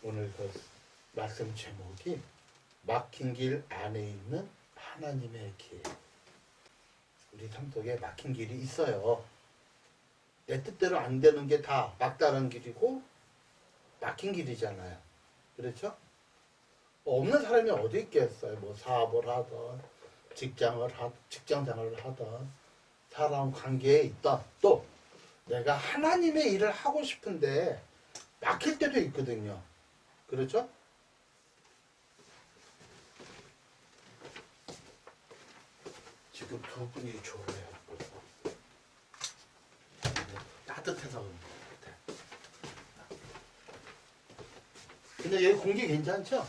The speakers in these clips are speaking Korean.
오늘 그 말씀 제목이 막힌 길 안에 있는 하나님의 길. 우리 삶 속에 막힌 길이 있어요. 내 뜻대로 안 되는 게 다 막다른 길이고 막힌 길이잖아요. 그렇죠? 없는 사람이 어디 있겠어요. 뭐 사업을 하든 직장 생활을 하든 사람 관계에 있다. 또 내가 하나님의 일을 하고 싶은데 막힐 때도 있거든요. 그렇죠? 지금 두 분이 좋아요. 따뜻해서 그런 것 같아요. 근데 여기 공기 괜찮죠?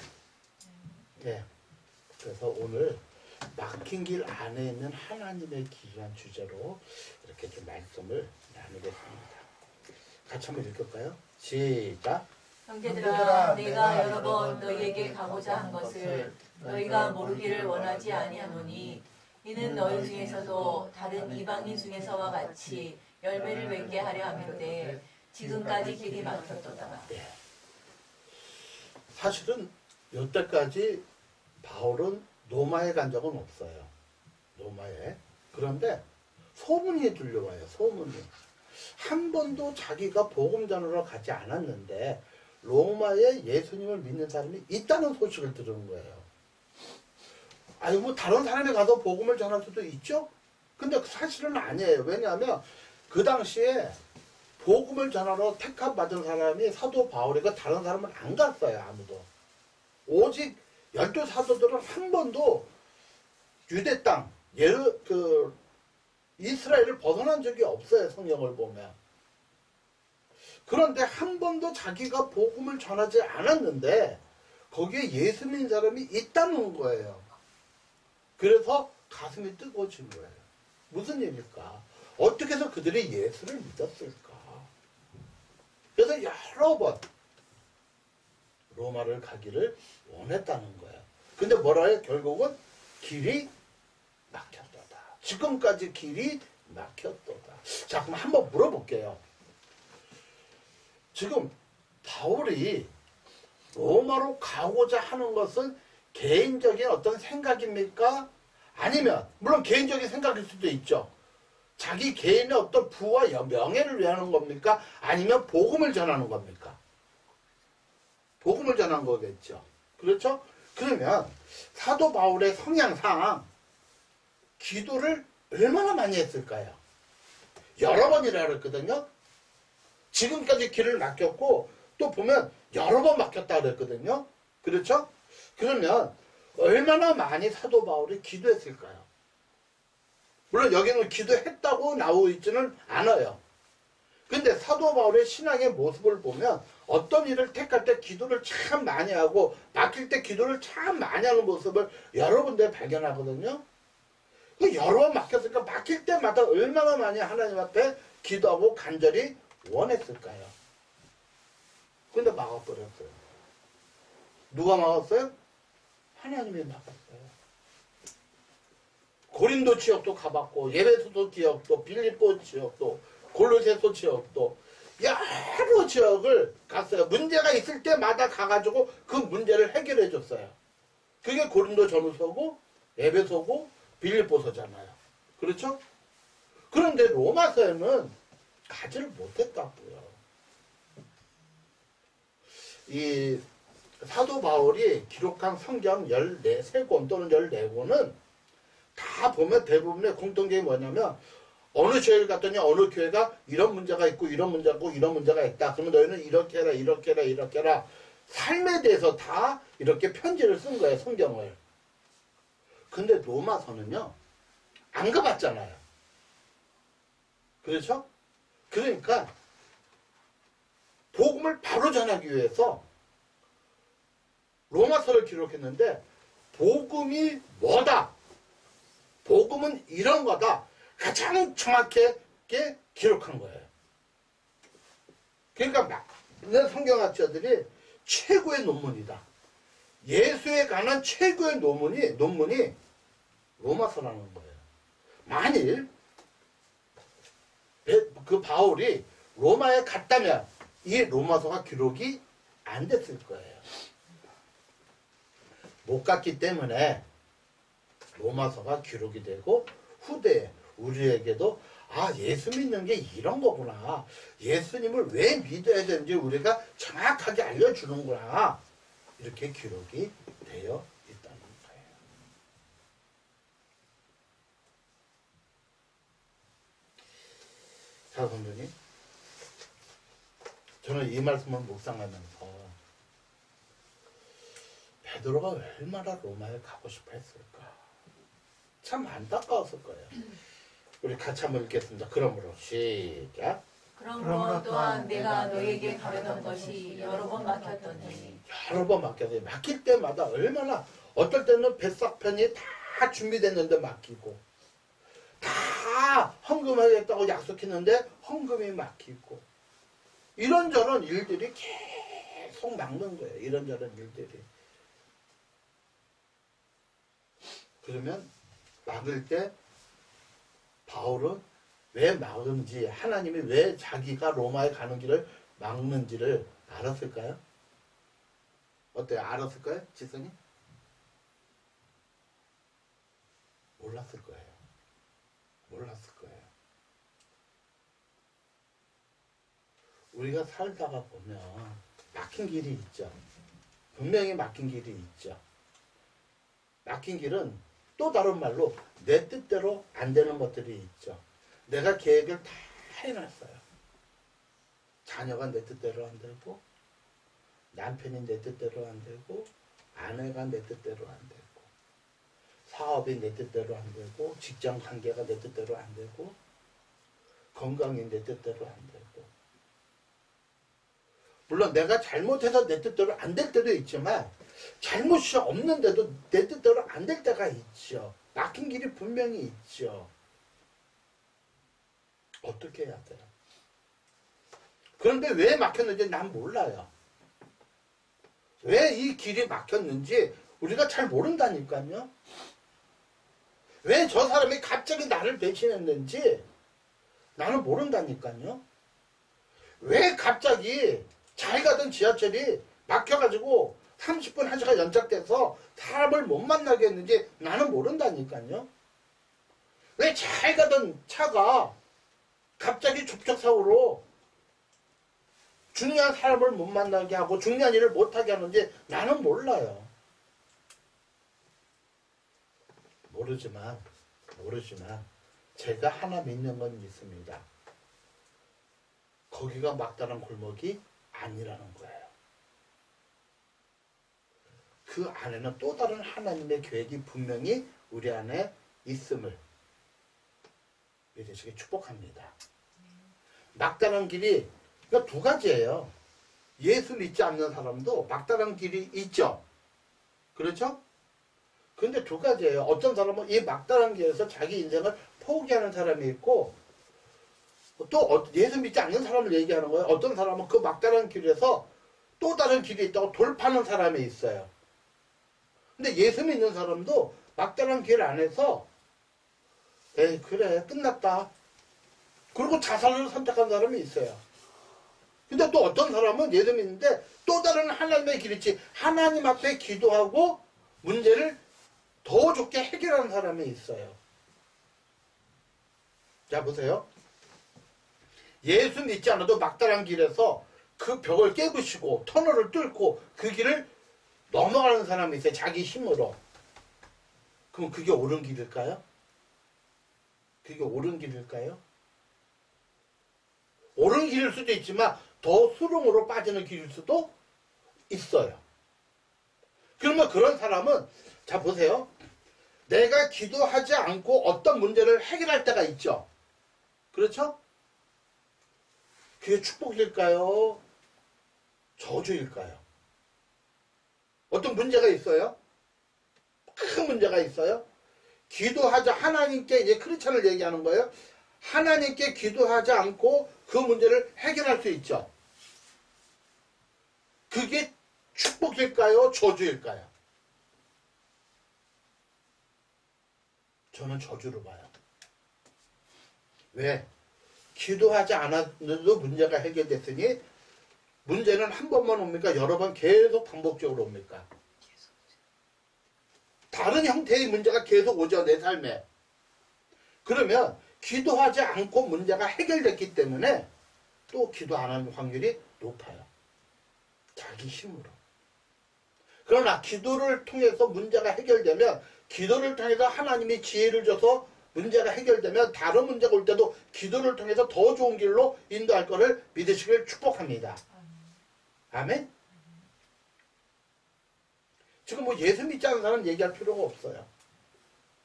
네. 그래서 오늘 막힌 길 안에 있는 하나님의 길이란 주제로 이렇게 좀 말씀을 나누겠습니다. 같이 한번 읽을까요? 시작. 형제들아, 내가 여러 번 너희에게 가고자 한 것을 너희가 모르기를 원하지 아니하노니 이는 너희 중에서도 다른 이방인 중에서와 같이 열매를 맺게 하려 함인데 지금까지 길이 막혔도다. 네. 사실은 여태까지 바울은 로마에 간 적은 없어요. 로마에. 그런데 소문이 들려와요. 소문이. 한 번도 자기가 복음 전하러 가지 않았는데 로마에 예수님을 믿는 사람이 있다는 소식을 들은 거예요. 아니 뭐 다른 사람이 가서 복음을 전할 수도 있죠. 근데 사실은 아니에요. 왜냐하면 그 당시에 복음을 전하러 택함 받은 사람이 사도 바울이고 다른 사람은 안 갔어요. 아무도. 오직 12사도들은 한 번도 유대 땅, 이스라엘을 벗어난 적이 없어요. 성경을 보면. 그런데 한 번도 자기가 복음을 전하지 않았는데 거기에 예수 믿는 사람이 있다는 거예요. 그래서 가슴이 뜨거워진 거예요. 무슨 일일까? 어떻게 해서 그들이 예수를 믿었을까? 그래서 여러 번 로마를 가기를 원했다는 거예요. 근데 뭐라 해요? 결국은 길이 막혔도다. 지금까지 길이 막혔도다. 자, 그럼 한번 물어볼게요. 지금 바울이 로마로 가고자 하는 것은 개인적인 어떤 생각입니까? 아니면 물론 개인적인 생각일 수도 있죠. 자기 개인의 어떤 부와 명예를 위하는 겁니까? 아니면 복음을 전하는 겁니까? 복음을 전한 거겠죠. 그렇죠? 그러면 사도 바울의 성향상 기도를 얼마나 많이 했을까요? 여러 번이라 그랬거든요. 지금까지 길을 막혔고 또 보면 여러 번 막혔다 그랬거든요. 그렇죠? 그러면 얼마나 많이 사도 바울이 기도했을까요? 물론 여기는 기도했다고 나오고 있지는 않아요. 근데 사도 바울의 신앙의 모습을 보면 어떤 일을 택할 때 기도를 참 많이 하고 막힐 때 기도를 참 많이 하는 모습을 여러 군데 발견하거든요. 여러 번 막혔으니까 막힐 때마다 얼마나 많이 하나님 앞에 기도하고 간절히 원했을까요? 근데 막아버렸어요. 누가 막았어요? 하나님이 막았어요. 고린도 지역도 가봤고 예배소도 지역도 빌립보 지역도 골로새서 지역도 여러 지역을 갔어요. 문제가 있을 때마다 가가지고 그 문제를 해결해 줬어요. 그게 고린도 전후서고 에베소고 빌립보서잖아요. 그렇죠? 그런데 로마서에는 가지를 못했다고요. 이 사도 바울이 기록한 성경 13권 또는 14권은 다 보면 대부분의 공통점이 뭐냐면 어느 교회를 갔더니 어느 교회가 이런 문제가 있고 이런 문제가 있고 이런 문제가 있다. 그러면 너희는 이렇게 해라 이렇게 해라 이렇게 해라. 삶에 대해서 다 이렇게 편지를 쓴 거예요. 성경을. 근데 로마서는요. 안 가봤잖아요. 그렇죠? 그러니까 복음을 바로 전하기 위해서 로마서를 기록했는데 복음이 뭐다? 복음은 이런 거다. 가장 정확하게 기록한 거예요. 그러니까 많은 성경학자들이 최고의 논문이다. 예수에 관한 최고의 논문이 로마서라는 거예요. 만일 그 바울이 로마에 갔다면 이 로마서가 기록이 안 됐을 거예요. 못 갔기 때문에 로마서가 기록이 되고 후대에 우리에게도 아 예수 믿는 게 이런 거구나. 예수님을 왜 믿어야 되는지 우리가 정확하게 알려주는구나. 이렇게 기록이 되어 있다는 거예요. 자, 선생님. 저는 이 말씀을 묵상하면서 베드로가 얼마나 로마에 가고 싶어 했을까. 참 안타까웠을 거예요. 우리 같이 한번 읽겠습니다. 그러므로 시작. 그러므로 또한 내가 너에게 가려던 것이 여러 번 막혔더니 여러 번 막혀서 막힐 때마다 얼마나 어떨 때는 뱃삭편이 다 준비됐는데 막히고 다 헌금하겠다고 약속했는데 헌금이 막히고 이런저런 일들이 계속 막는 거예요. 이런저런 일들이. 그러면 막을 때 바울은 왜 막은지 하나님이 왜 자기가 로마에 가는 길을 막는지를 알았을까요? 어때요? 알았을까요? 지성이? 몰랐을 거예요. 몰랐을 거예요. 우리가 살다가 보면 막힌 길이 있죠. 분명히 막힌 길이 있죠. 막힌 길은 또 다른 말로 내 뜻대로 안 되는 것들이 있죠. 내가 계획을 다 해놨어요. 자녀가 내 뜻대로 안 되고 남편이 내 뜻대로 안 되고 아내가 내 뜻대로 안 되고 사업이 내 뜻대로 안 되고 직장 관계가 내 뜻대로 안 되고 건강이 내 뜻대로 안 되고 물론 내가 잘못해서 내 뜻대로 안 될 때도 있지만 잘못이 없는데도 내 뜻대로 안 될 때가 있죠. 막힌 길이 분명히 있죠. 어떻게 해야 돼요? 그런데 왜 막혔는지 난 몰라요. 왜 이 길이 막혔는지 우리가 잘 모른다니까요. 왜 저 사람이 갑자기 나를 배신했는지 나는 모른다니까요. 왜 갑자기 잘 가던 지하철이 막혀가지고 30분 1시간 연착돼서 사람을 못 만나게 했는지 나는 모른다니까요. 왜 잘 가던 차가 갑자기 접촉사고로 중요한 사람을 못 만나게 하고 중요한 일을 못하게 하는지 나는 몰라요. 모르지만 제가 하나 믿는 건 있습니다. 거기가 막다른 골목이 아니라는 거예요. 그 안에는 또 다른 하나님의 계획이 분명히 우리 안에 있음을 믿으시기 축복합니다. 막다른 길이 그러니까 두 가지예요. 예수 믿지 않는 사람도 막다른 길이 있죠. 그렇죠? 근데 두 가지예요. 어떤 사람은 이 막다른 길에서 자기 인생을 포기하는 사람이 있고 또 예수 믿지 않는 사람을 얘기하는 거예요. 어떤 사람은 그 막다른 길에서 또 다른 길이 있다고 돌파하는 사람이 있어요. 근데 예수 믿는 사람도 막다른 길 안에서 에이 그래 끝났다. 그리고 자살을 선택한 사람이 있어요. 근데 또 어떤 사람은 예수 믿는데 또 다른 하나님의 길이 있지. 하나님 앞에 기도하고 문제를 더 좋게 해결하는 사람이 있어요. 자 보세요. 예수 믿지 않아도 막다른 길에서 그 벽을 깨부시고 터널을 뚫고 그 길을 넘어가는 사람이 있어요. 자기 힘으로. 그럼 그게 옳은 길일까요? 그게 옳은 길일까요? 옳은 길일 수도 있지만 더 수렁으로 빠지는 길일 수도 있어요. 그러면 그런 사람은 자 보세요. 내가 기도하지 않고 어떤 문제를 해결할 때가 있죠. 그렇죠? 그게 축복일까요? 저주일까요? 어떤 문제가 있어요? 큰 문제가 있어요? 기도하자 하나님께 이제 크리스찬을 얘기하는 거예요. 하나님께 기도하지 않고 그 문제를 해결할 수 있죠. 그게 축복일까요? 저주일까요? 저는 저주로 봐요. 왜? 기도하지 않아도 문제가 해결됐으니 문제는 한 번만 옵니까? 여러 번 계속 반복적으로 옵니까? 다른 형태의 문제가 계속 오죠, 내 삶에. 그러면 기도하지 않고 문제가 해결됐기 때문에 또 기도 안 하는 확률이 높아요. 자기 힘으로. 그러나 기도를 통해서 문제가 해결되면, 기도를 통해서 하나님이 지혜를 줘서 문제가 해결되면 다른 문제가 올 때도 기도를 통해서 더 좋은 길로 인도할 것을 믿으시길 축복합니다. 아멘? 지금 뭐 예수 믿지 않는 사람 얘기할 필요가 없어요.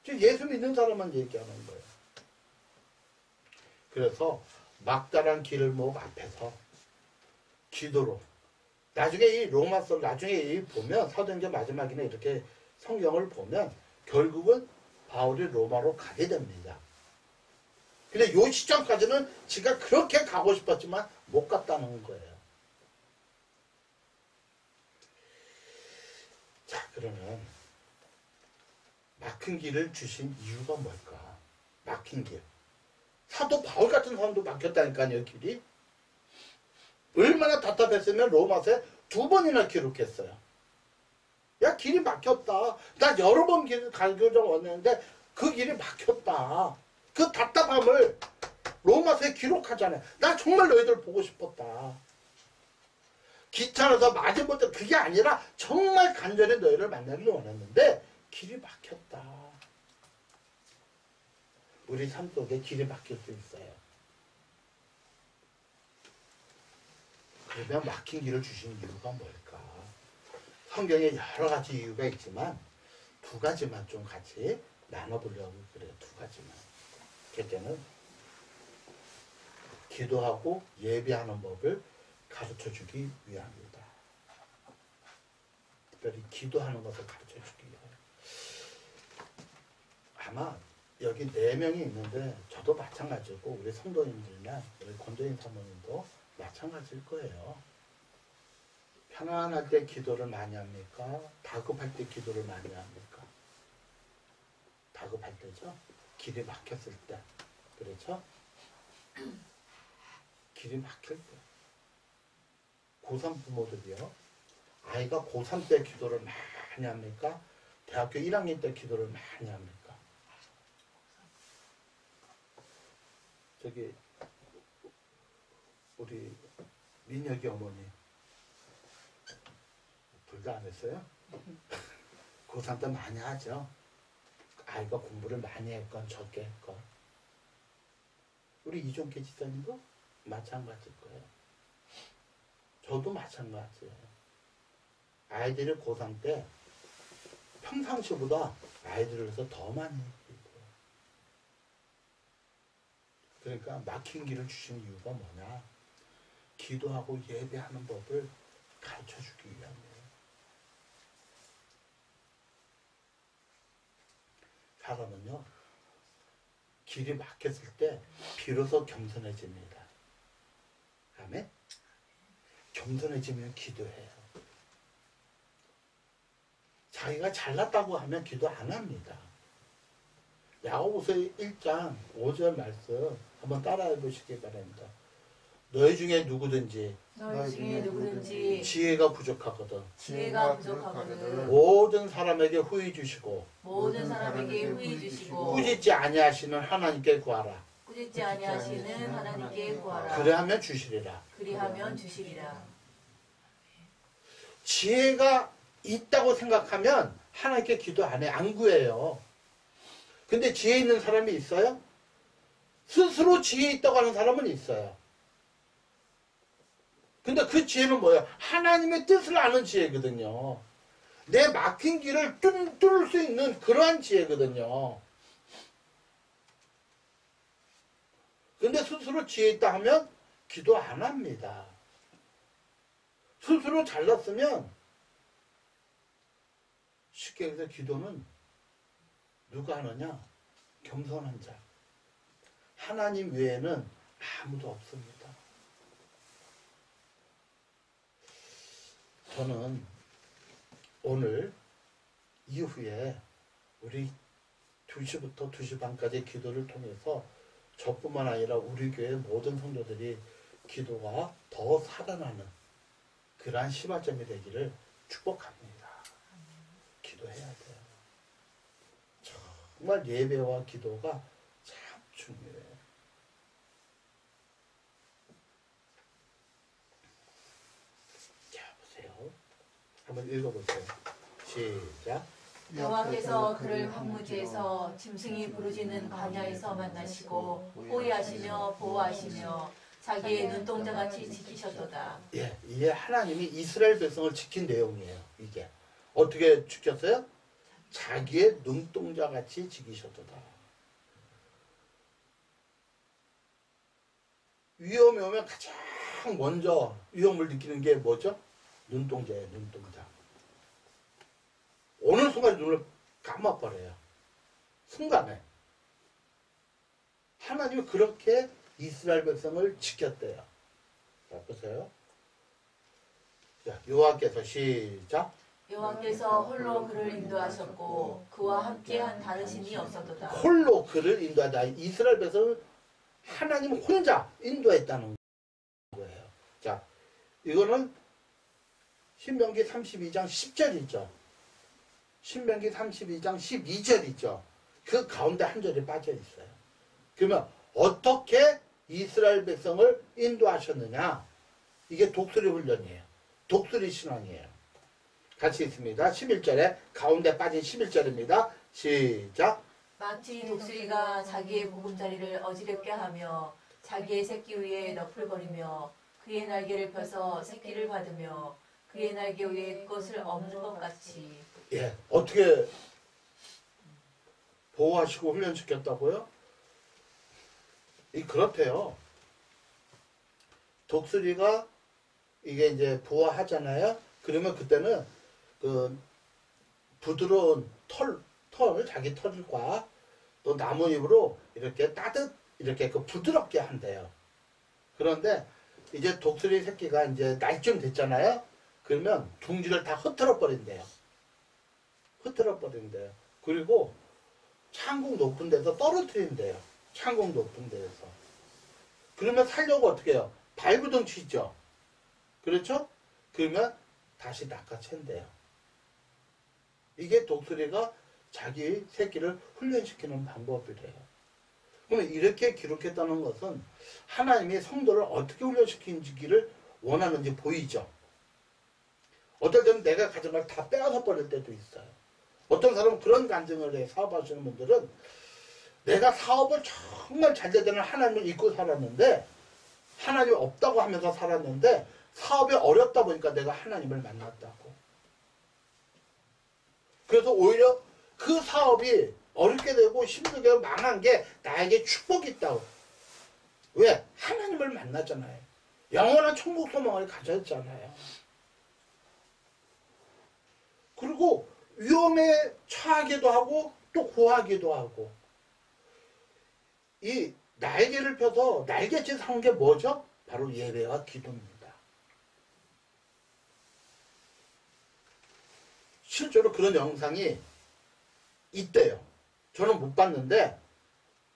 지금 예수 믿는 사람만 얘기하는 거예요. 그래서 막다른 길목 앞에서 기도로, 나중에 이 로마서 나중에 이 보면 사도행전 마지막에는 이렇게 성경을 보면 결국은 바울이 로마로 가게 됩니다. 근데 요 시점까지는 지가 그렇게 가고 싶었지만 못 갔다는 거예요. 자, 그러면 막힌 길을 주신 이유가 뭘까? 막힌 길. 사도 바울 같은 사람도 막혔다니까요, 길이. 얼마나 답답했으면 로마서에 2번이나 기록했어요. 야, 길이 막혔다. 나 여러 번 길 가려고 왔는데 그 길이 막혔다. 그 답답함을 로마서에 기록하잖아요. 나 정말 너희들 보고 싶었다. 귀찮아서 마지못해 그게 아니라 정말 간절히 너희를 만나길 원했는데 길이 막혔다. 우리 삶 속에 길이 막힐 수 있어요. 그러면 막힌 길을 주신 이유가 뭘까? 성경에 여러 가지 이유가 있지만 2가지만 좀 같이 나눠보려고 그래요. 2가지만. 첫째는 기도하고 예배하는 법을 가르쳐주기 위함이다. 특별히 기도하는 것을 가르쳐주기 위함. 아마 여기 4명이 있는데 저도 마찬가지고 우리 성도님들이나 우리 권도인 사모님도 마찬가지일 거예요. 편안할 때 기도를 많이 합니까? 다급할 때 기도를 많이 합니까? 다급할 때죠. 길이 막혔을 때. 그렇죠? 길이 막힐 때. 고3 부모들이요. 아이가 고3 때 기도를 많이 합니까? 대학교 1학년 때 기도를 많이 합니까? 저기 우리 민혁이 어머니 둘 다 안 했어요? 고3 때 많이 하죠. 아이가 공부를 많이 했건 적게 했건. 우리 이종계 지사님도 마찬가지일 거예요. 저도 마찬가지예요. 아이들이 고3 때 평상시보다 아이들을 위해서 더 많이 기도해요. 그러니까 막힌 길을 주신 이유가 뭐냐? 기도하고 예배하는 법을 가르쳐주기 위함이에요. 사람은요, 길이 막혔을 때 비로소 겸손해집니다. 아멘? 겸손해지면 기도해요. 자기가 잘났다고 하면 기도 안 합니다. 야고보서 1장 5절 말씀 한번 따라해 보시기 바랍니다. 너희 중에 누구든지 지혜가 부족하거든 모든 사람에게 후히 주시고 꾸짖지 아니하시는 하나님께 구하라. 그리하면 주시리라. 지혜가 있다고 생각하면 하나님께 기도 안 해. 안 구해요. 근데 지혜 있는 사람이 있어요? 스스로 지혜 있다고 하는 사람은 있어요. 근데 그 지혜는 뭐예요? 하나님의 뜻을 아는 지혜거든요. 내 막힌 길을 뚫을 수 있는 그러한 지혜거든요. 근데 스스로 지혜 있다 하면 기도 안 합니다. 스스로 잘났으면 쉽게 해서 기도는 누가 하느냐? 겸손한 자. 하나님 외에는 아무도 없습니다. 저는 오늘 이후에 우리 2시부터 2시 반까지 기도를 통해서 저뿐만 아니라 우리 교회 모든 성도들이 기도가 더 살아나는 그러한 시발점이 되기를 축복합니다. 기도해야 돼요. 정말 예배와 기도가 참 중요해요. 자, 보세요. 한번 읽어보세요. 시작. 여호와께서 그를 황무지에서 짐승이 부르짖는 광야에서 만나시고 호위하시며 보호하시며 자기의 눈동자같이 지키셨도다. 예, 이게 하나님이 이스라엘 백성을 지킨 내용이에요. 이게 어떻게 지켰어요? 자기의 눈동자같이 지키셨도다. 위험이 오면 가장 먼저 위험을 느끼는 게 뭐죠? 눈동자예요. 눈동자. 어느 순간 눈을 감아버려요. 순간에. 하나님이 그렇게 이스라엘 백성을 지켰대요. 자, 보세요. 자, 여호와께서 시작. 여호와께서 홀로 그를 인도하셨고 그와 함께한 다른 신이 없었도다. 홀로 그를 인도하다. 이스라엘 백성을 하나님 혼자 인도했다는 거예요. 자, 이거는 신명기 32장 10절이죠. 신명기 32장 12절이죠. 그 가운데 한 절이 빠져 있어요. 그러면 어떻게 이스라엘 백성을 인도하셨느냐? 이게 독수리 훈련이에요. 독수리 신앙이에요. 같이 있습니다. 11절에 가운데 빠진 11절입니다. 시작. 마치 독수리가 자기의 보금자리를 어지럽게 하며 자기의 새끼 위에 너풀거리며 그의 날개를 펴서 새끼를 받으며 그의 날개 위에 것을 없는 것 같이. 예, 어떻게 보호하시고 훈련시켰다고요? 그렇대요. 독수리가 이게 이제 보호하잖아요. 그러면 그때는 그 부드러운 자기 털과 또 나뭇잎으로 이렇게 이렇게 그 부드럽게 한대요. 그런데 이제 독수리 새끼가 이제 날쯤 됐잖아요. 그러면 둥지를 다 흩어져 버린대요. 그리고 창국 높은 데서 떨어뜨린대요. 창국 높은 데에서. 그러면 살려고 어떻게 해요? 발구덩 치죠. 그렇죠? 그러면 다시 낚아챈대요. 이게 독수리가 자기 새끼를 훈련시키는 방법이래요. 그러면 이렇게 기록했다는 것은 하나님이 성도를 어떻게 훈련시키기를 원하는지 보이죠. 어떨 때는 내가 가진 걸 다 빼앗아 버릴 때도 있어요. 어떤 사람은 그런 간증을 해. 사업하시는 분들은 내가 사업을 정말 잘 되는 하나님을 잊고 살았는데 하나님이 없다고 하면서 살았는데 사업이 어렵다 보니까 내가 하나님을 만났다고. 그래서 오히려 그 사업이 어렵게 되고 힘들게 망한 게 나에게 축복이 있다고. 왜? 하나님을 만났잖아요. 영원한 천국 소망을 가졌잖아요. 그리고 위험에 처하기도 하고 또 구하기도 하고. 이 날개를 펴서 날갯짓 하는 게 뭐죠? 바로 예배와 기도입니다. 실제로 그런 영상이 있대요. 저는 못 봤는데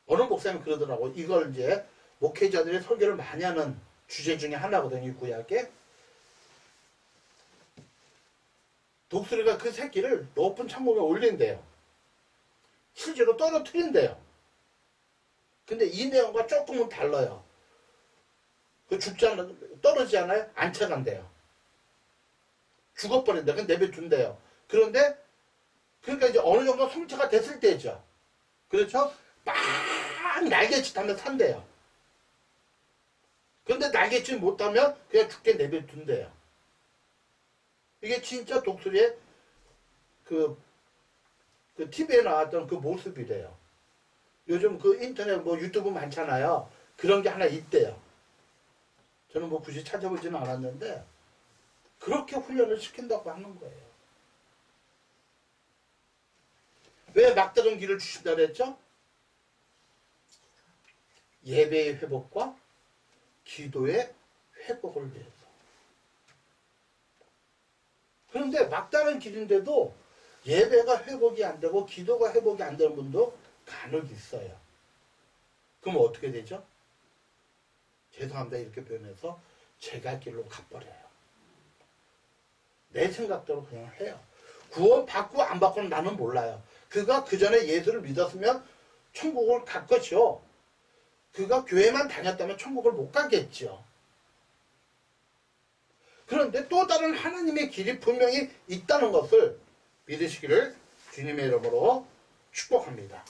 어느 목사님이 그러더라고. 이걸 이제 목회자들이 설교를 많이 하는 주제 중에 하나거든요. 이 구약에. 독수리가 그 새끼를 높은 창문에 올린대요. 실제로 떨어뜨린대요. 근데 이 내용과 조금은 달라요. 그 떨어지지 않아요? 안 차간대요. 죽어버린다. 그냥 내버려둔대요. 그런데 그러니까 이제 어느 정도 성체가 됐을 때죠. 그렇죠? 막 날갯짓 하면 산대요. 그런데 날갯짓 못하면 그냥 죽게 내버려둔대요. 이게 진짜 독수리의 그 TV에 나왔던 그 모습이래요. 요즘 그 인터넷 유튜브 많잖아요. 그런 게 하나 있대요. 저는 굳이 찾아보지는 않았는데 그렇게 훈련을 시킨다고 하는 거예요. 왜 막다른 길을 주신다 그랬죠? 예배의 회복과 기도의 회복을 위해서. 그런데 막다른 길인데도 예배가 회복이 안 되고 기도가 회복이 안 되는 분도 간혹 있어요. 그럼 어떻게 되죠? 죄송합니다 이렇게 표현해서 제갈 길로 가버려요. 내 생각대로 그냥 해요. 구원 받고 안 받고는 나는 몰라요. 그가 그 전에 예수를 믿었으면 천국을 갈 것이요. 그가 교회만 다녔다면 천국을 못 가겠죠. 그런데 또 다른 하나님의 길이 분명히 있다는 것을 믿으시기를 주님의 이름으로 축복합니다.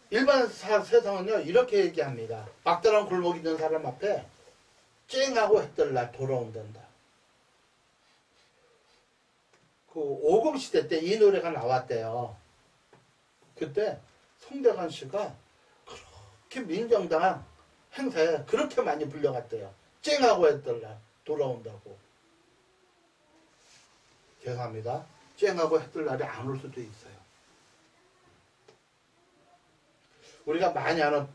일반 세상은요 이렇게 얘기합니다. 막다른 골목 있는 사람 앞에 쨍하고 해뜰날 돌아온단다. 그 오금시대 때 이 노래가 나왔대요. 그때 송대관 씨가 그렇게 민정당 행사에 그렇게 많이 불려갔대요. 쨍하고 해뜰날 돌아온다고. 죄송합니다. 쨍하고 해뜰날이 안 올 수도 있어요. 우리가 많이 아는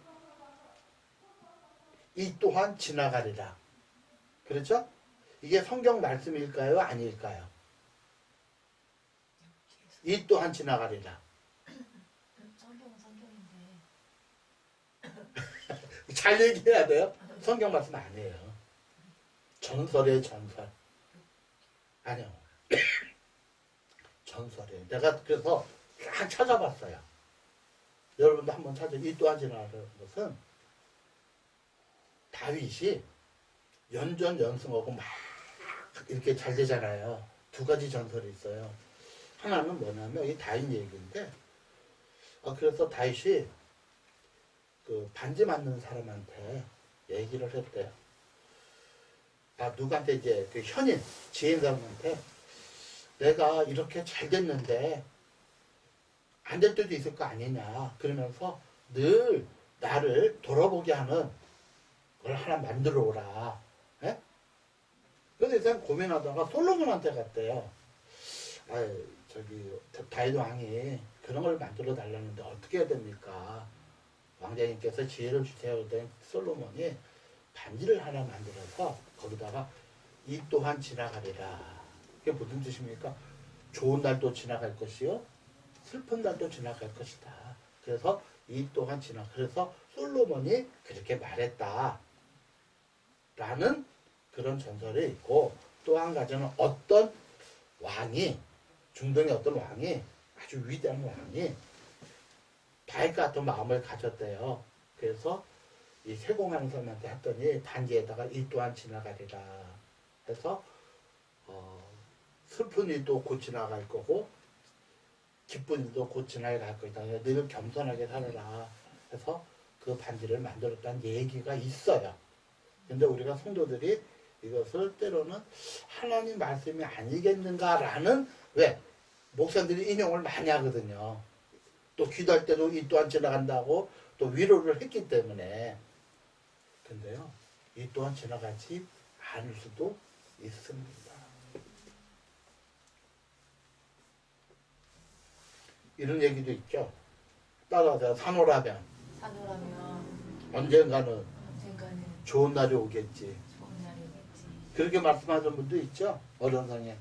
이 또한 지나가리라. 그렇죠? 이게 성경 말씀일까요? 아닐까요? 이 또한 지나가리라. 성경은 성경인데. 잘 얘기해야 돼요. 성경 말씀 아니에요. 전설이에요, 전설. 아니요. 전설이에요. 내가 그래서 딱 찾아봤어요. 여러분도 한번 찾아. 이 또한 지나가는 것은 다윗이 연전연승하고 막 이렇게 잘 되잖아요. 두 가지 전설이 있어요. 하나는 뭐냐면 이 다윗 얘기인데, 그래서 다윗이 그 반지 맞는 사람한테 얘기를 했대요. 누구한테 이제 그 현인 지인 사람한테 내가 이렇게 잘 됐는데 안 될 때도 있을 거 아니냐. 그러면서 늘 나를 돌아보게 하는 걸 하나 만들어 오라. 예? 그래서 이 사람 고민하다가 솔로몬한테 갔대요. 다윗 왕이 그런 걸 만들어 달라는데 어떻게 해야 됩니까? 왕자님께서 지혜를 주세요. 그랬더니 솔로몬이 반지를 하나 만들어서 거기다가 이 또한 지나가리라. 그게 무슨 뜻입니까? 좋은 날도 지나갈 것이요, 슬픈 날도 지나갈 것이다. 그래서 이 또한 그래서 솔로몬이 그렇게 말했다. 라는 그런 전설이 있고, 또 한 가지는 어떤 왕이, 중동의 어떤 왕이, 아주 위대한 왕이 다윗 같은 마음을 가졌대요. 그래서 이 세공하는 사람한테 했더니 반지에다가 이 또한 지나가리라 해서 슬픈 일도 곧 지나갈 거고 기쁜 일도 곧 지나갈 거다. 늘 겸손하게 살아라 해서 그 반지를 만들었다는 얘기가 있어요. 근데 우리가 성도들이 이것을 때로는 하나님 말씀이 아니겠는가라는, 왜? 목사들이 인용을 많이 하거든요. 또 기도할 때도 이 또한 지나간다고 또 위로를 했기 때문에. 근데요, 이 또한 지나가지 않을 수도 있습니다. 이런 얘기도 있죠. 따라서 산호라면 언젠가는 좋은 날이 오겠지. 그렇게 말씀하는 분도 있죠. 어른상에.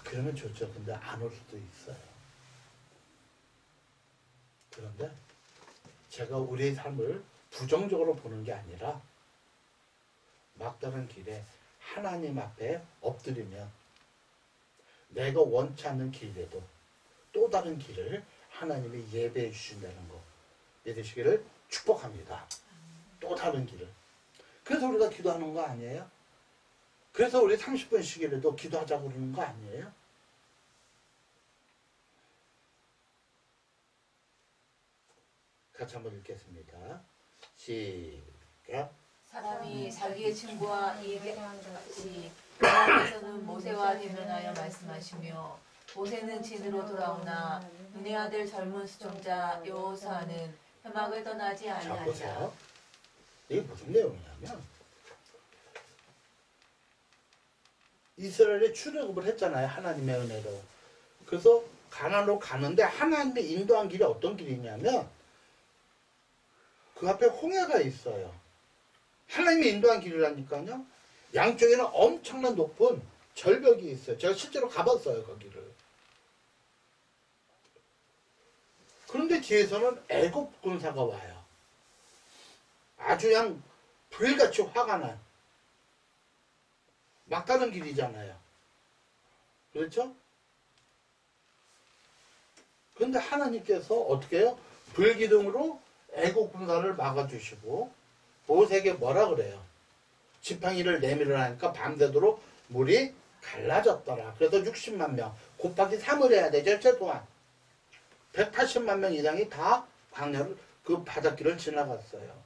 그러면 좋죠. 근데 안 올 수도 있어요. 그런데 제가 우리의 삶을 부정적으로 보는 게 아니라 막다른 길에 하나님 앞에 엎드리면 내가 원치 않는 길에도 또 다른 길을 하나님이 예배해 주신다는 거 믿으시기를 축복합니다. 또 다른 길을. 그래서 우리가 기도하는 거 아니에요? 그래서 우리 30분씩이라도 기도하자고 그러는 거 아니에요? 같이 한번 읽겠습니다. 시작. 사람이 자기의 친구와 얘기한 같이 하나님께서는 모세와 대면하여 말씀하시며, 모세는 진으로 돌아오나 눈의 아들 젊은 수종자 여호수아는 회막을 떠나지 자, 아니하니라. 보세요. 이게 무슨 내용이냐면 이스라엘이 출애굽을 했잖아요. 하나님의 은혜로. 그래서 가나안으로 가는데 하나님의 인도한 길이 어떤 길이냐면 그 앞에 홍해가 있어요. 하나님이 인도한 길이라니까요. 양쪽에는 엄청난 높은 절벽이 있어요. 제가 실제로 가봤어요. 거기를. 그런데 뒤에서는 애굽 군사가 와요. 아주 그냥 불같이 화가 난, 막 막다른 길이잖아요. 그렇죠? 그런데 하나님께서 어떻게 해요? 불기둥으로 애국 군사를 막아주시고 모세에게 뭐라 그래요? 지팡이를 내밀으라니까 밤새도록 물이 갈라졌더라. 그래서 60만 명 곱하기 3을 해야 되죠. 최소한 180만 명 이상이 다 광야를 그 바닷길을 지나갔어요.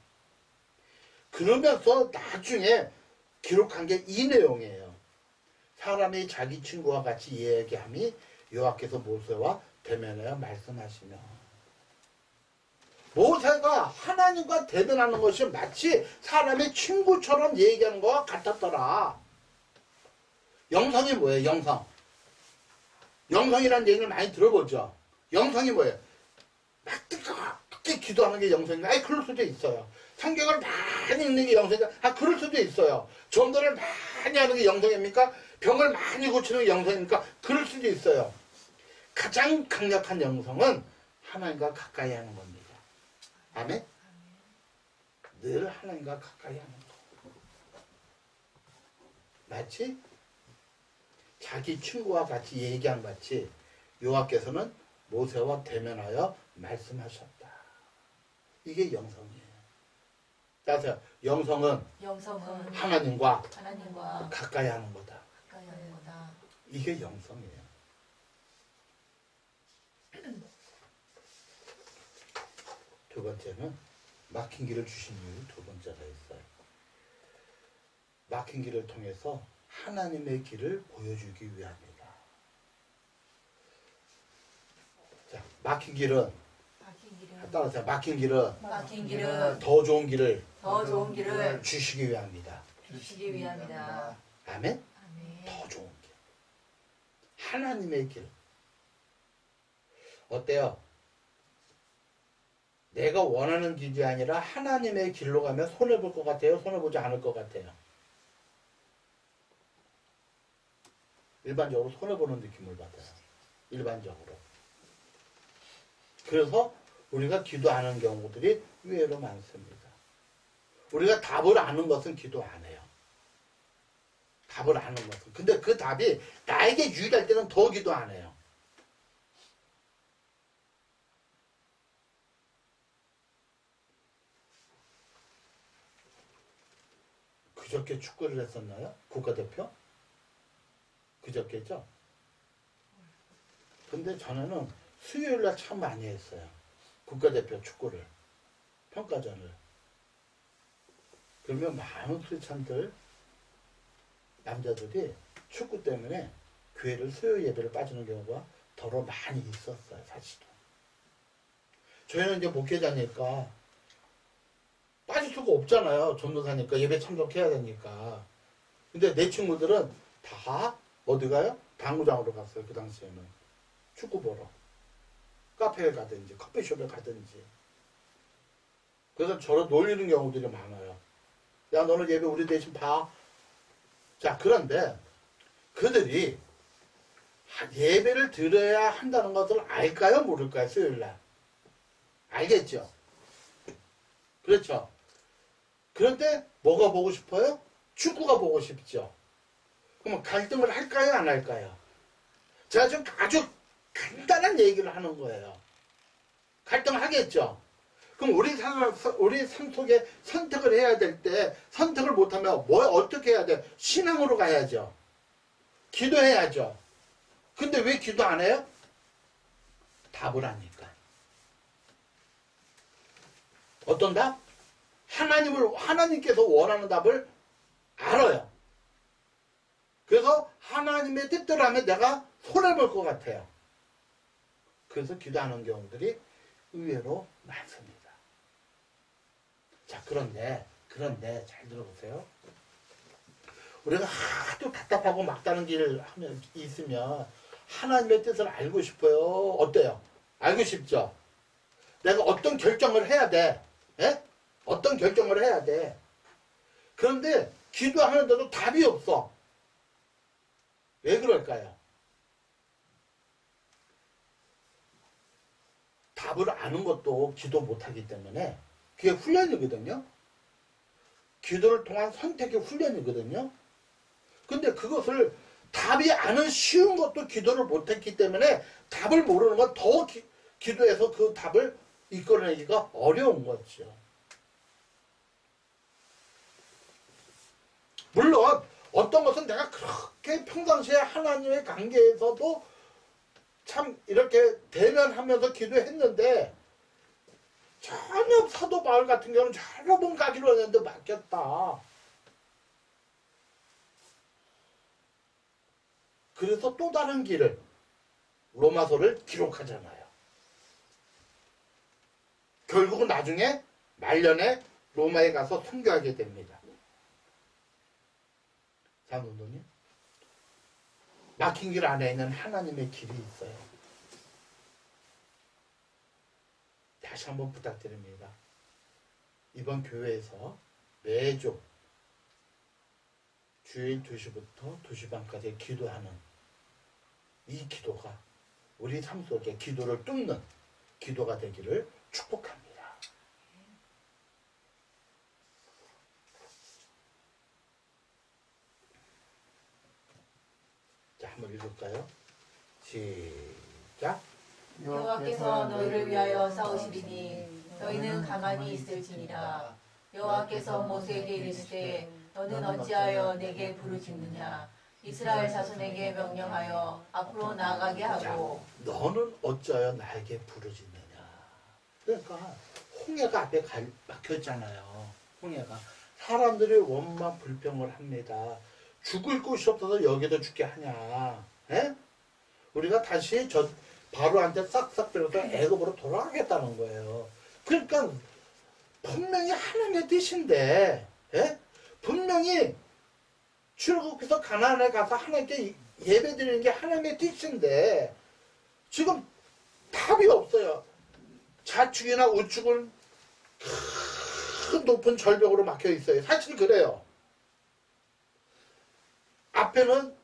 그러면서 나중에 기록한 게 이 내용이에요. 사람이 자기 친구와 같이 얘기함이 여호와께서 모세와 대면하여 말씀하시며. 모세가 하나님과 대면하는 것이 마치 사람의 친구처럼 얘기하는 것과 같았더라. 영성이 뭐예요? 영성. 영성이라는 얘기를 많이 들어보죠. 영성이 뭐예요? 막 뜨겁게 기도하는 게 영성인가? 아니 그럴 수도 있어요. 성경을 많이 읽는 게 영성인가? 아 그럴 수도 있어요. 전도를 많이 하는 게 영성입니까? 병을 많이 고치는 게 영성입니까? 그럴 수도 있어요. 가장 강력한 영성은 하나님과 가까이 하는 겁니다. 아멘? 늘 하나님과 가까이 하는 거. 마치 자기 친구와 같이 얘기한 같이 여호와께서는 모세와 대면하여 말씀하셨다. 이게 영성이에요. 따라서 영성은 하나님과 가까이 하는 거다. 이게 영성이에요. 두 번째는 막힌 길을 주신 이유 두 번째가 있어요. 막힌 길을 통해서 하나님의 길을 보여주기 위함이다. 자, 막힌 길은 따라서 막힌 길은 더 좋은 길을 주시기 위함이다. 아멘? 더 좋은 길. 하나님의 길. 어때요? 내가 원하는 길이 아니라 하나님의 길로 가면 손해볼 것 같아요? 손해보지 않을 것 같아요? 일반적으로 손해보는 느낌을 받아요. 일반적으로. 그래서 우리가 기도하는 경우들이 의외로 많습니다. 우리가 답을 아는 것은 기도 안 해요. 답을 아는 것은. 근데 그 답이 나에게 유리할 때는 더 기도 안 해요. 그저께 축구를 했었나요? 국가대표? 그저께죠? 근데 전에는 수요일날 참 많이 했어요. 국가대표 축구를. 평가전을. 그러면 많은 크리스찬들, 남자들이 축구 때문에 교회를 수요일 예배를 빠지는 경우가 더러 많이 있었어요. 사실은. 저희는 이제 목회자니까 빠질 수가 없잖아요. 전도사니까 예배 참석해야 되니까. 근데 내 친구들은 다 어디 가요? 당구장으로 갔어요. 그 당시에는. 축구 보러. 카페에 가든지 커피숍에 가든지. 그래서 저를 놀리는 경우들이 많아요. 야 너는 예배 우리 대신 봐. 자 그런데 그들이 예배를 드려야 한다는 것을 알까요? 모를까요? 수요일날. 알겠죠? 그렇죠? 그런데 뭐가 보고 싶어요? 축구가 보고 싶죠. 그러면 갈등을 할까요? 안 할까요? 제가 좀 아주 간단한 얘기를 하는 거예요. 갈등하겠죠? 그럼 우리 삶 속에 선택을 해야 될 때 선택을 못하면 어떻게 해야 돼? 신앙으로 가야죠. 기도해야죠. 근데 왜 기도 안 해요? 답을 하니까. 어떤 답? 하나님께서 원하는 답을 알아요. 그래서 하나님의 뜻대로 하면 내가 손해볼 것 같아요. 그래서 기도하는 경우들이 의외로 많습니다. 자, 그런데 잘 들어보세요. 우리가 하도 답답하고 막다른 길을 하면 있으면 하나님의 뜻을 알고 싶어요. 어때요? 알고 싶죠? 내가 어떤 결정을 해야 돼. 예? 어떤 결정을 해야 돼. 그런데 기도하는데도 답이 없어. 왜 그럴까요? 답을 아는 것도 기도 못하기 때문에 그게 훈련이거든요. 기도를 통한 선택의 훈련이거든요. 근데 그 그것을 답이 아는 쉬운 것도 기도를 못했기 때문에 답을 모르는 건 더 기도해서 그 답을 이끌어내기가 어려운 거죠. 물론 어떤 것은 내가 그렇게 평상시에 하나님의 관계에서도 참 이렇게 대면하면서 기도했는데 전혀 사도 바울 같은 경우는 여러 번 가기로 했는데 막혔다. 그래서 또 다른 길을 로마서를 기록하잖아요. 결국은 나중에 말년에 로마에 가서 선교하게 됩니다. 장로님, 막힌 길 안에 있는 하나님의 길이 있어요. 다시 한번 부탁드립니다. 이번 교회에서 매주 주일 2시부터 2시 반까지 기도하는 이 기도가 우리 삶 속에 기도를 뚫는 기도가 되기를 축복합니다. 자, 한번 읽을까요? 시작. 여호와께서 너희를 위하여 싸우시리니 너희는 가만히 있을지니라. 여호와께서 모세에게 이르시되 너는 어찌하여 내게 부르짖느냐. 이스라엘 자손에게 명령하여 앞으로 나아가게 하고. 너는 어찌하여 나에게 부르짖느냐. 그러니까 홍해가 앞에 막혔잖아요. 홍해가. 사람들이 원만 불평을 합니다. 죽을 곳이 없어서 여기도 죽게 하냐. 에? 우리가 다시 바로한테 싹싹 들어서 애굽으로 돌아가겠다는 거예요. 그러니까 분명히 하나님의 뜻인데, 에? 분명히 출애굽해서 가나안에 가서 하나님께 예배드리는 게 하나님의 뜻인데 지금 답이 없어요. 좌측이나 우측은 큰 높은 절벽으로 막혀 있어요. 사실 그래요. 앞에는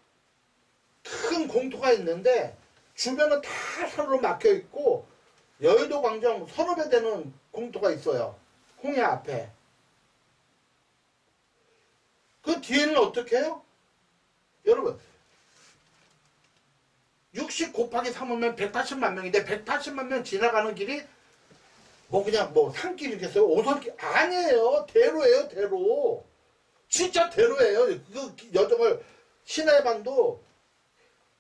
큰 공터가 있는데 주변은 다 산으로 막혀 있고 여의도 광장 서너 배 되는 공터가 있어요. 홍해 앞에. 그 뒤에는 어떻게 해요? 여러분 60 곱하기 3이면 180만 명인데 180만 명 지나가는 길이 뭐 그냥 뭐 산길이겠어요? 오솔길 아니에요. 대로예요. 대로. 진짜 대로예요. 그 여정을 시내반도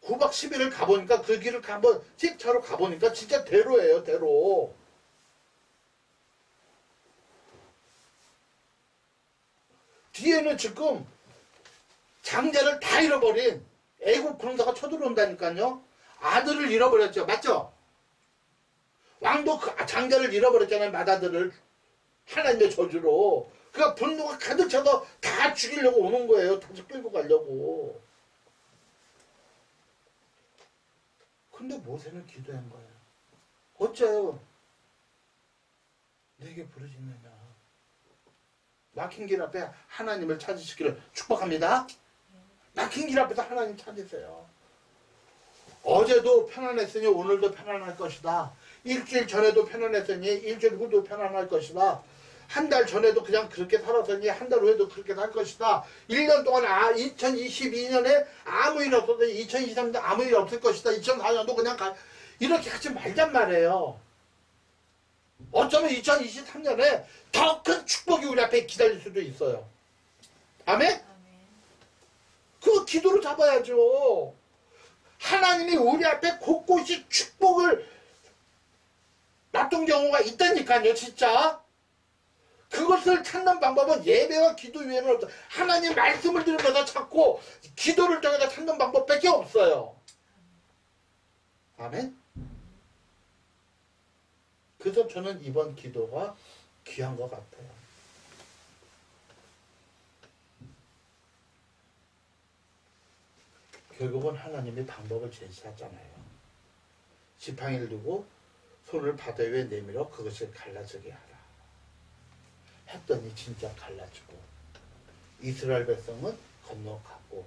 9박 10일을 가보니까 그 길을 한번 집차로 가보니까 진짜 대로예요. 대로. 뒤에는 지금 장자를 다 잃어버린 애국 군사가 쳐들어온다니까요. 아들을 잃어버렸죠. 맞죠? 왕도 그 장자를 잃어버렸잖아요. 맏아들을. 하나님의 저주로. 그러니까 분노가 가득 차서 다 죽이려고 오는 거예요. 다시 끌고 가려고. 근데 모세는 기도한 거예요. 어째요? 내게 부르짖느냐. 막힌 길 앞에 하나님을 찾으시기를 축복합니다. 막힌 길 앞에서 하나님 찾으세요. 어제도 편안했으니 오늘도 편안할 것이다. 일주일 전에도 편안했으니 일주일 후도 편안할 것이다. 한 달 전에도 그냥 그렇게 살았으니 한 달 후에도 그렇게 살 것이다. 1년 동안 2022년에 아무 일 없었더니 2023년도 아무 일 없을 것이다. 2004년도 그냥 이렇게 하지 말란 말이에요. 어쩌면 2023년에 더 큰 축복이 우리 앞에 기다릴 수도 있어요. 아멘? 그거 기도로 잡아야죠. 하나님이 우리 앞에 곳곳이 축복을 놨던 경우가 있다니까요. 진짜. 그것을 찾는 방법은 예배와 기도 외에는 없어요. 하나님 말씀을 들으면서 찾고 기도를 통해서 찾는 방법밖에 없어요. 아멘? 그래서 저는 이번 기도가 귀한 것 같아요. 결국은 하나님이 방법을 제시하잖아요. 지팡이를 두고 손을 바다 위에 내밀어 그것을 갈라지게 하라. 했더니 진짜 갈라지고 이스라엘 백성은 건너가고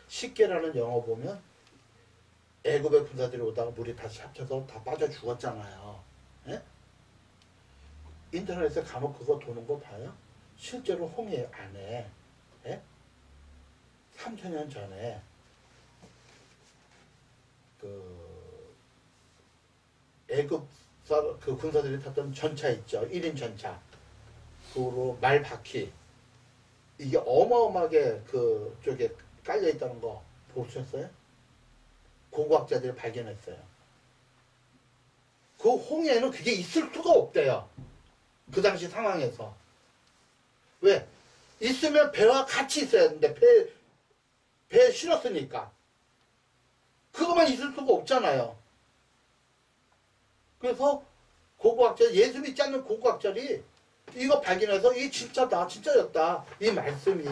십계라는 영어 보면 애굽의 군사들이 오다가 물이 다시 합쳐서 다 빠져 죽었잖아요. 예? 인터넷에 간혹 그거 도는 거 봐요? 실제로 홍해 안에 예? 3,000년 전에 애굽 그 군사들이 탔던 전차 있죠. 1인 전차. 그로 말바퀴. 이게 어마어마하게 그쪽에 깔려있다는 거 보셨어요? 고고학자들이 발견했어요. 그 홍해에는 그게 있을 수가 없대요. 그 당시 상황에서. 왜? 있으면 배와 같이 있어야 되는데 배에 실었으니까. 그것만 있을 수가 없잖아요. 그래서 고고학자, 예수 믿지 않는 고고학자들이 이거 발견해서 이게 진짜다, 진짜였다. 이 말씀이.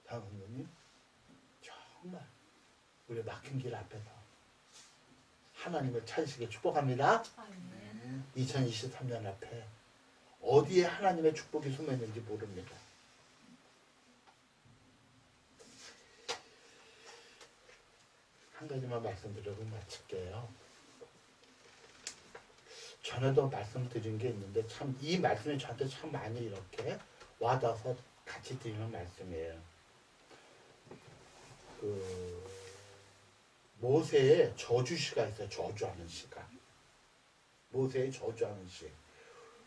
사모님, 정말 우리 막힌 길 앞에서 하나님을 찾으시길 축복합니다. 2023년 앞에 어디에 하나님의 축복이 숨어 있는지 모릅니다. 한 가지만 말씀드리고 마칠게요. 전에도 말씀드린 게 있는데 참 이 말씀이 저한테 참 많이 이렇게 와닿아서 같이 드리는 말씀이에요. 모세의 저주시가 있어요. 저주하는 시가. 모세의 저주하는 시.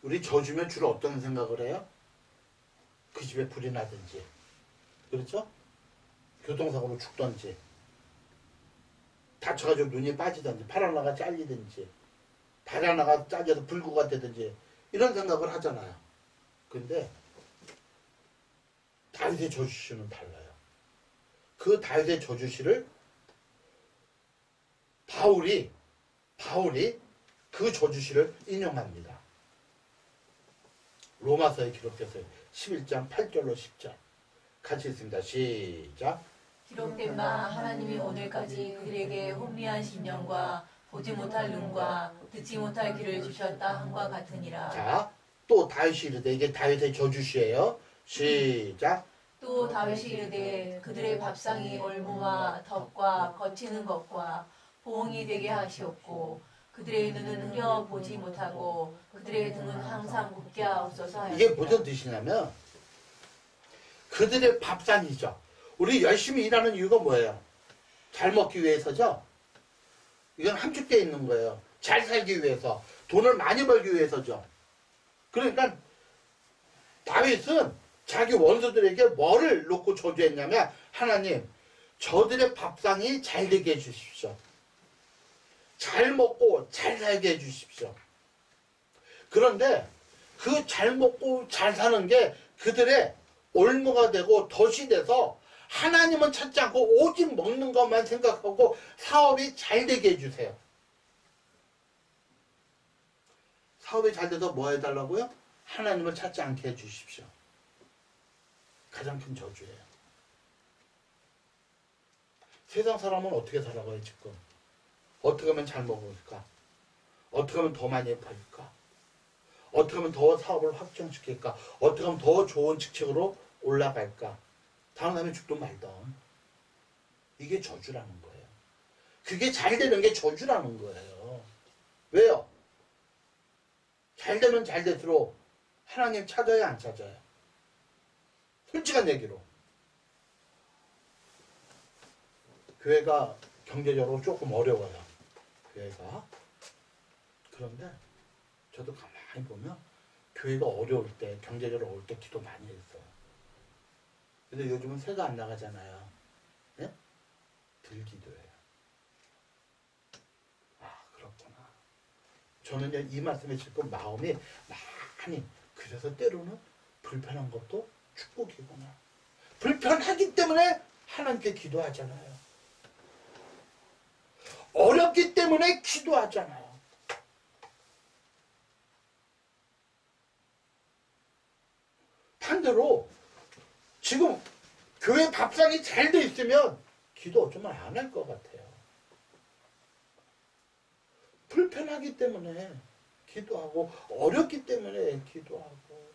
우리 저주면 주로 어떤 생각을 해요? 그 집에 불이 나든지, 그렇죠? 교통사고로 죽든지, 다쳐가지고 눈이 빠지든지, 팔 하나가 잘리든지, 다리 하나가 잘려서 불구가 되든지, 이런 생각을 하잖아요. 근데 다윗의 저주시는 달라요. 그 다윗의 저주시를 바울이 그 저주시를 인용합니다. 로마서에 기록됐어요. 11장 8절로 10절. 같이 읽습니다. 시작. 기록된 바 하나님이 오늘까지 그들에게 혼미한 심령과 보지 못할 눈과 듣지 못할 귀를 주셨다 함과 같으니라. 자, 또 다윗이 이르되, 이게 다윗의 저주시예요. 시작. 또 다윗이 이르되 그들의 밥상이 올무와 덕과 거치는 것과 보응이 되게 하시옵고 그들의 눈은 흐려 보지 못하고 그들의 등은 항상 굽게 하옵소서 하였습니다. 이게 무슨 뜻이냐면 그들의 밥상이죠. 우리 열심히 일하는 이유가 뭐예요? 잘 먹기 위해서죠. 이건 함축되어 있는 거예요. 잘 살기 위해서, 돈을 많이 벌기 위해서죠. 그러니까 다윗은 자기 원수들에게 뭐를 놓고 저주했냐면, 하나님, 저들의 밥상이 잘 되게 해주십시오. 잘 먹고 잘 살게 해주십시오. 그런데 그 잘 먹고 잘 사는 게 그들의 올무가 되고 덫이 돼서 하나님은 찾지 않고 오직 먹는 것만 생각하고 사업이 잘 되게 해주세요. 사업이 잘 돼서 뭐 해달라고요? 하나님을 찾지 않게 해주십시오. 가장 큰 저주예요. 세상 사람은 어떻게 살아가요 지금? 어떻게 하면 잘 먹을까? 어떻게 하면 더 많이 벌까? 어떻게 하면 더 사업을 확장시킬까? 어떻게 하면 더 좋은 직책으로 올라갈까? 다른 사람이 죽든 말든. 이게 저주라는 거예요. 그게 잘 되는 게 저주라는 거예요. 왜요? 잘 되면 잘 될수록 하나님 찾아야 안 찾아요? 솔직한 얘기로. 교회가 경제적으로 조금 어려워요. 교회가. 그런데 저도 가만히 보면 교회가 어려울 때, 경제적으로 어려울 때 기도 많이 했어요. 근데 요즘은 새가 안 나가잖아요. 예? 들기도해요. 아, 그렇구나. 저는 이 말씀에 지금 마음이 많이, 그래서 때로는 불편한 것도 축복이구나. 불편하기 때문에 하나님께 기도하잖아요. 어렵기 때문에 기도하잖아요. 반대로 지금 교회 밥상이 잘 돼 있으면 기도 어쩌면 안 할 것 같아요. 불편하기 때문에 기도하고 어렵기 때문에 기도하고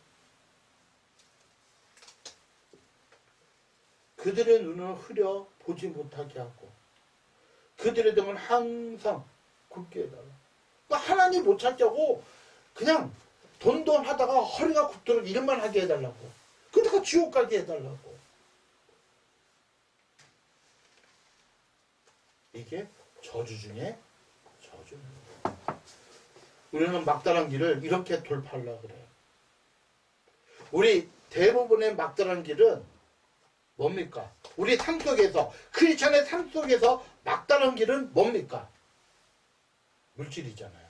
그들의 눈을 흐려 보지 못하게 하고 그들의 등은 항상 굽게 해달라. 그러니까 하나님 못 찾자고 그냥 돈돈 하다가 허리가 굽도록 일만 하게 해달라고. 근데 그 지옥 가게 해달라고. 이게 저주 중에 저주입니다. 우리는 막다른 길을 이렇게 돌파하려고 그래요. 우리 대부분의 막다른 길은 뭡니까? 우리 삶 속에서, 크리스천의 삶 속에서 막다른 길은 뭡니까? 물질이잖아요.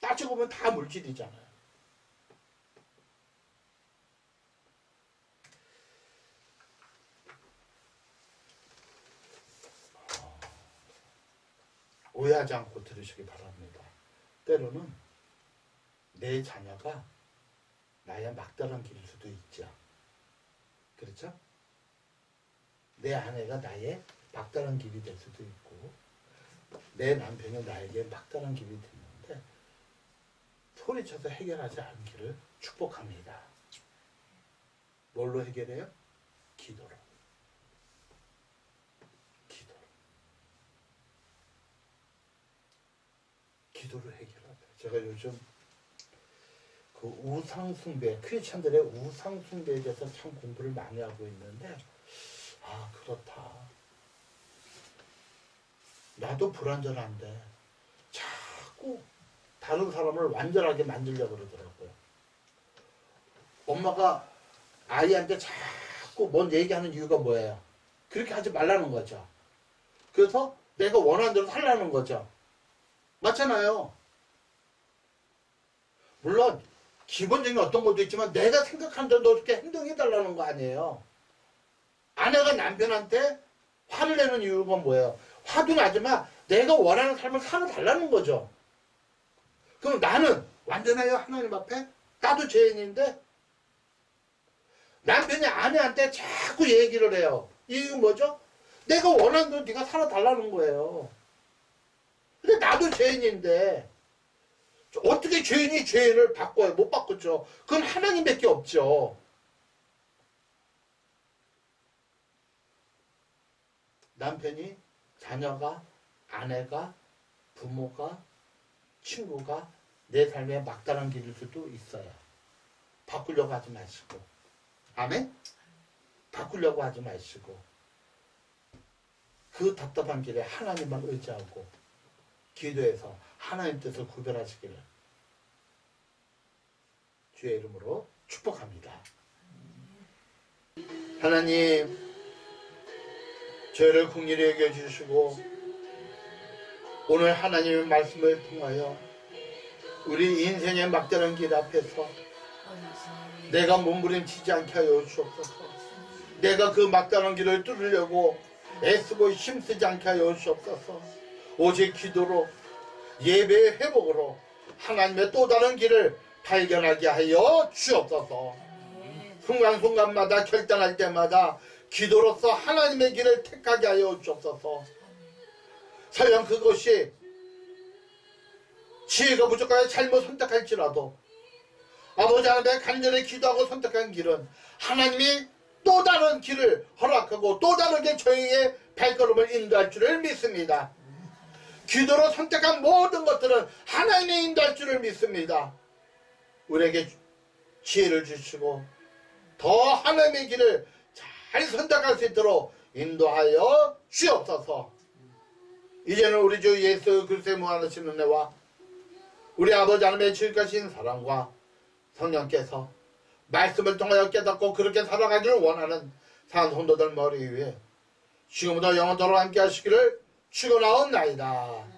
따지고 보면 다 물질이잖아요. 오해하지 않고 들으시기 바랍니다. 때로는 내 자녀가 나의 막다른 길일 수도 있죠. 그렇죠? 내 아내가 나의 막다른 길이 될 수도 있고, 내 남편이 나에게 막다른 길이 됐는데 소리쳐서 해결하지 않기를 축복합니다. 뭘로 해결해요? 기도로. 기도를 해결하죠. 제가 요즘 그 우상숭배, 크리스천들의 우상숭배에 대해서 참 공부를 많이 하고 있는데, 아, 그렇다. 나도 불완전한데 자꾸 다른 사람을 완전하게 만들려고 그러더라고요. 엄마가 아이한테 자꾸 뭔 얘기하는 이유가 뭐예요? 그렇게 하지 말라는 거죠. 그래서 내가 원하는 대로 살라는 거죠. 맞잖아요. 물론 기본적인 어떤 것도 있지만 내가 생각하는 대로 너 이렇게 행동해달라는 거 아니에요. 아내가 남편한테 화를 내는 이유가 뭐예요? 화도 나지만 내가 원하는 삶을 살아달라는 거죠. 그럼 나는 완전해요, 하나님 앞에? 나도 죄인인데? 남편이 아내한테 자꾸 얘기를 해요. 이유는 뭐죠? 내가 원하는 대로 네가 살아달라는 거예요. 근데 나도 죄인인데 어떻게 죄인이 죄인을 바꿔요? 못 바꾸죠. 그건 하나님밖에 없죠. 남편이, 자녀가, 아내가, 부모가, 친구가 내 삶의 막다른 길일 수도 있어요. 바꾸려고 하지 마시고. 아멘? 바꾸려고 하지 마시고 그 답답한 길에 하나님만 의지하고 기도해서 하나님 뜻을 구별하시기를 주의 이름으로 축복합니다. 하나님, 저희를 긍휼히 여겨주시고 오늘 하나님의 말씀을 통하여 우리 인생의 막다른 길 앞에서 내가 몸부림치지 않게 하여 주옵소서. 내가 그 막다른 길을 뚫으려고 애쓰고 힘쓰지 않게 하여 주옵소서. 오직 기도로, 예배의 회복으로 하나님의 또 다른 길을 발견하게 하여 주옵소서. 순간순간마다 결단할 때마다 기도로서 하나님의 길을 택하게 하여 주옵소서. 설령 그것이 지혜가 부족하여 잘못 선택할지라도 아버지 하나님의 간절히 기도하고 선택한 길은 하나님이 또 다른 길을 허락하고 또 다르게 저희의 발걸음을 인도할 줄을 믿습니다. 기도로 선택한 모든 것들은 하나님의 인도할 줄을 믿습니다. 우리에게 지혜를 주시고 더 하나님의 길을 잘 선택할 수 있도록 인도하여 주옵소서. 이제는 우리 주 예수 그리스도의 무한하신 은혜와 우리 아버지 하나님의 지극하신 사랑과 성령께서 말씀을 통하여 깨닫고 그렇게 살아가기를 원하는 산 성도들 머리 위에 지금부터 영원토록 함께 하시기를 축원하옵나이다.